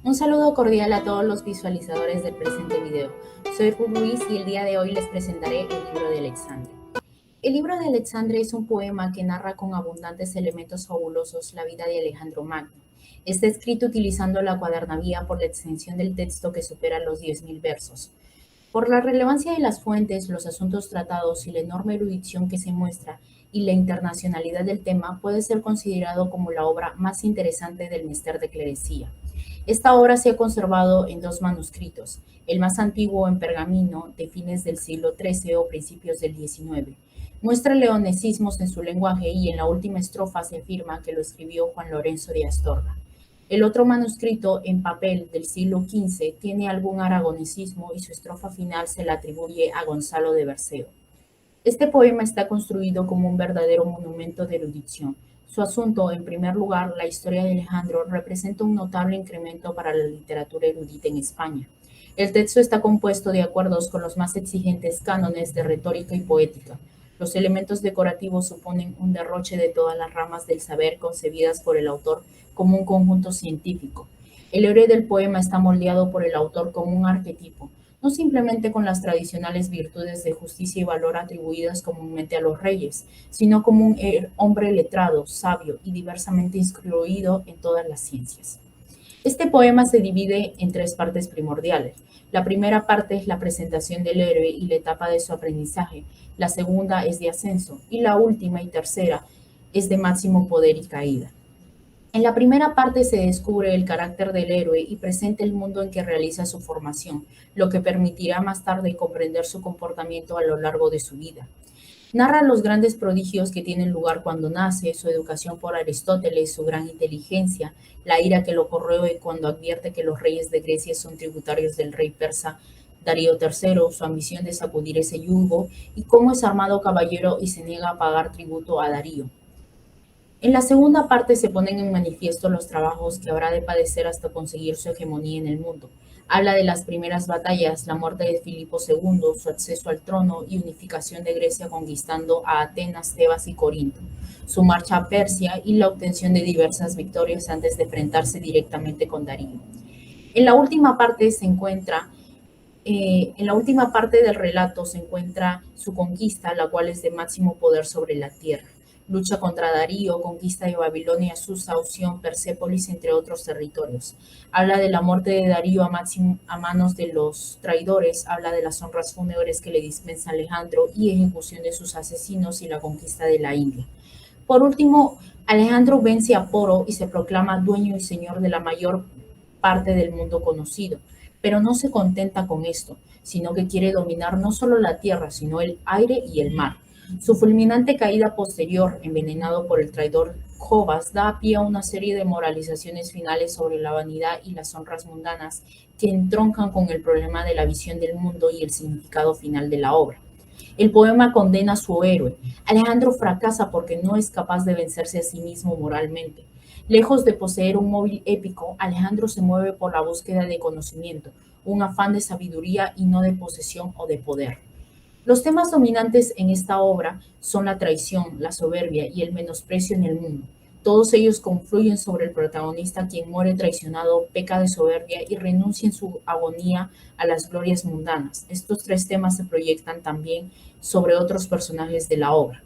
Un saludo cordial a todos los visualizadores del presente video. Soy Ruth Luis y el día de hoy les presentaré el libro de Alexandre. El libro de Alexandre es un poema que narra con abundantes elementos fabulosos la vida de Alejandro Magno. Está escrito utilizando la cuadernavía por la extensión del texto que supera los 10.000 versos. Por la relevancia de las fuentes, los asuntos tratados y la enorme erudición que se muestra y la internacionalidad del tema, puede ser considerado como la obra más interesante del Mester de Clerecía. Esta obra se ha conservado en dos manuscritos, el más antiguo en pergamino de fines del siglo XIII o principios del XIX. Muestra leonecismos en su lenguaje y en la última estrofa se afirma que lo escribió Juan Lorenzo de Astorga. El otro manuscrito, en papel del siglo XV, tiene algún aragonesismo y su estrofa final se la atribuye a Gonzalo de Berceo. Este poema está construido como un verdadero monumento de erudición. Su asunto, en primer lugar, la historia de Alejandro, representa un notable incremento para la literatura erudita en España. El texto está compuesto de acuerdos con los más exigentes cánones de retórica y poética. Los elementos decorativos suponen un derroche de todas las ramas del saber concebidas por el autor como un conjunto científico. El héroe del poema está moldeado por el autor como un arquetipo, no simplemente con las tradicionales virtudes de justicia y valor atribuidas comúnmente a los reyes, sino como un hombre letrado, sabio y diversamente instruido en todas las ciencias. Este poema se divide en tres partes primordiales. La primera parte es la presentación del héroe y la etapa de su aprendizaje. La segunda es de ascenso y la última y tercera es de máximo poder y caída. En la primera parte se descubre el carácter del héroe y presenta el mundo en que realiza su formación, lo que permitirá más tarde comprender su comportamiento a lo largo de su vida. Narra los grandes prodigios que tienen lugar cuando nace, su educación por Aristóteles, su gran inteligencia, la ira que lo corroe cuando advierte que los reyes de Grecia son tributarios del rey persa Darío III, su ambición de sacudir ese yugo y cómo es armado caballero y se niega a pagar tributo a Darío. En la segunda parte se ponen en manifiesto los trabajos que habrá de padecer hasta conseguir su hegemonía en el mundo. Habla de las primeras batallas, la muerte de Filipo II, su acceso al trono y unificación de Grecia conquistando a Atenas, Tebas y Corinto, su marcha a Persia y la obtención de diversas victorias antes de enfrentarse directamente con Darío. En la última parte se encuentra en la última parte del relato se encuentra su conquista, la cual es de máximo poder sobre la tierra. Lucha contra Darío, conquista de Babilonia, Susa, Usión, Persépolis, entre otros territorios. Habla de la muerte de Darío a manos de los traidores, habla de las honras fúnebres que le dispensa Alejandro y ejecución de sus asesinos y la conquista de la India. Por último, Alejandro vence a Poro y se proclama dueño y señor de la mayor parte del mundo conocido. Pero no se contenta con esto, sino que quiere dominar no solo la tierra, sino el aire y el mar. Su fulminante caída posterior, envenenado por el traidor Jobas, da pie a una serie de moralizaciones finales sobre la vanidad y las honras mundanas que entroncan con el problema de la visión del mundo y el significado final de la obra. El poema condena a su héroe. Alejandro fracasa porque no es capaz de vencerse a sí mismo moralmente. Lejos de poseer un móvil épico, Alejandro se mueve por la búsqueda de conocimiento, un afán de sabiduría y no de posesión o de poder. Los temas dominantes en esta obra son la traición, la soberbia y el menosprecio en el mundo. Todos ellos confluyen sobre el protagonista, quien muere traicionado, peca de soberbia y renuncia en su agonía a las glorias mundanas. Estos tres temas se proyectan también sobre otros personajes de la obra.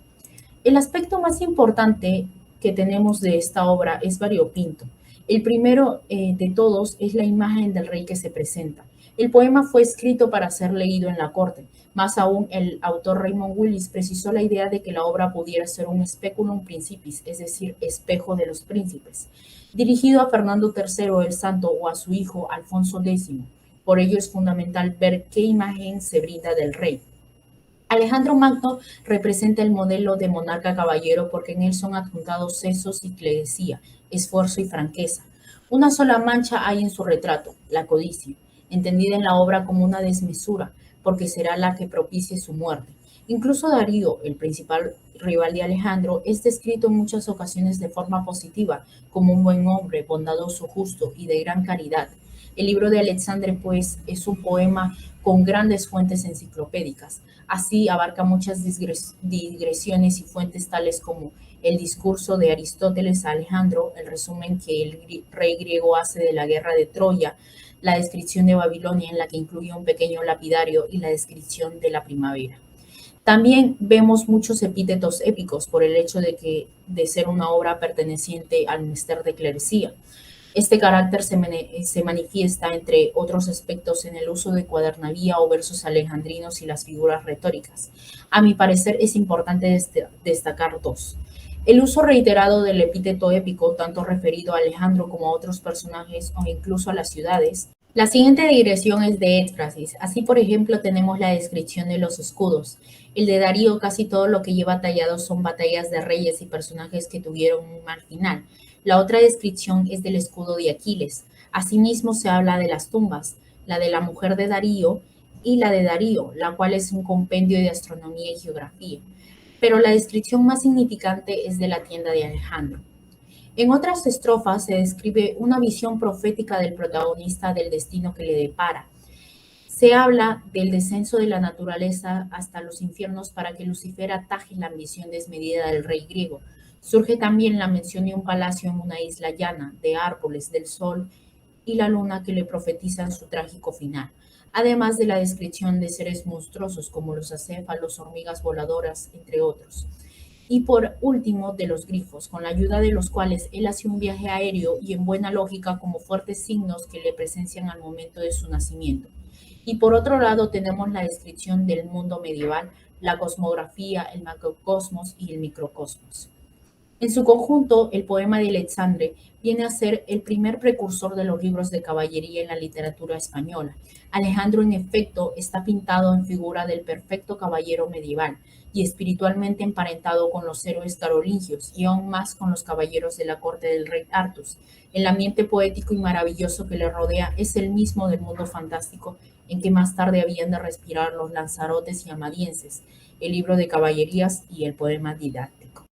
El aspecto más importante que tenemos de esta obra es variopinto. El primero de todos es la imagen del rey que se presenta. El poema fue escrito para ser leído en la corte. Más aún, el autor Raymond Willis precisó la idea de que la obra pudiera ser un speculum principis, es decir, espejo de los príncipes, dirigido a Fernando III el Santo o a su hijo Alfonso X. Por ello es fundamental ver qué imagen se brinda del rey. Alejandro Magno representa el modelo de monarca caballero porque en él son adjuntados sesos y clerecía, esfuerzo y franqueza. Una sola mancha hay en su retrato, la codicia, entendida en la obra como una desmesura, porque será la que propicie su muerte. Incluso Darío, el principal rival de Alejandro, es descrito en muchas ocasiones de forma positiva, como un buen hombre, bondadoso, justo y de gran caridad. El libro de Alexandre, pues, es un poema con grandes fuentes enciclopédicas. Así abarca muchas digresiones y fuentes tales como el discurso de Aristóteles a Alejandro, el resumen que el rey griego hace de la guerra de Troya, la descripción de Babilonia en la que incluye un pequeño lapidario y la descripción de la primavera. También vemos muchos epítetos épicos por el hecho de ser una obra perteneciente al menester de clerecía. Este carácter se manifiesta, entre otros aspectos, en el uso de cuadernavía o versos alejandrinos y las figuras retóricas. A mi parecer es importante destacar dos. El uso reiterado del epíteto épico, tanto referido a Alejandro como a otros personajes o incluso a las ciudades. La siguiente digresión es de éfrasis. Así, por ejemplo, tenemos la descripción de los escudos. El de Darío, casi todo lo que lleva tallado son batallas de reyes y personajes que tuvieron un mal final. La otra descripción es del escudo de Aquiles. Asimismo se habla de las tumbas, la de la mujer de Darío y la de Darío, la cual es un compendio de astronomía y geografía. Pero la descripción más significante es de la tienda de Alejandro. En otras estrofas se describe una visión profética del protagonista del destino que le depara. Se habla del descenso de la naturaleza hasta los infiernos para que Lucifer ataje la ambición desmedida del rey griego. Surge también la mención de un palacio en una isla llana, de árboles, del sol y la luna que le profetizan su trágico final, además de la descripción de seres monstruosos como los acéfalos, hormigas voladoras, entre otros. Y por último, de los grifos, con la ayuda de los cuales él hace un viaje aéreo y en buena lógica como fuertes signos que le presencian al momento de su nacimiento. Y por otro lado tenemos la descripción del mundo medieval, la cosmografía, el macrocosmos y el microcosmos. En su conjunto, el poema de Alexandre viene a ser el primer precursor de los libros de caballería en la literatura española. Alejandro, en efecto, está pintado en figura del perfecto caballero medieval y espiritualmente emparentado con los héroes carolingios y aún más con los caballeros de la corte del rey Artus. El ambiente poético y maravilloso que le rodea es el mismo del mundo fantástico en que más tarde habían de respirar los lanzarotes y amadienses, el libro de caballerías y el poema didáctico.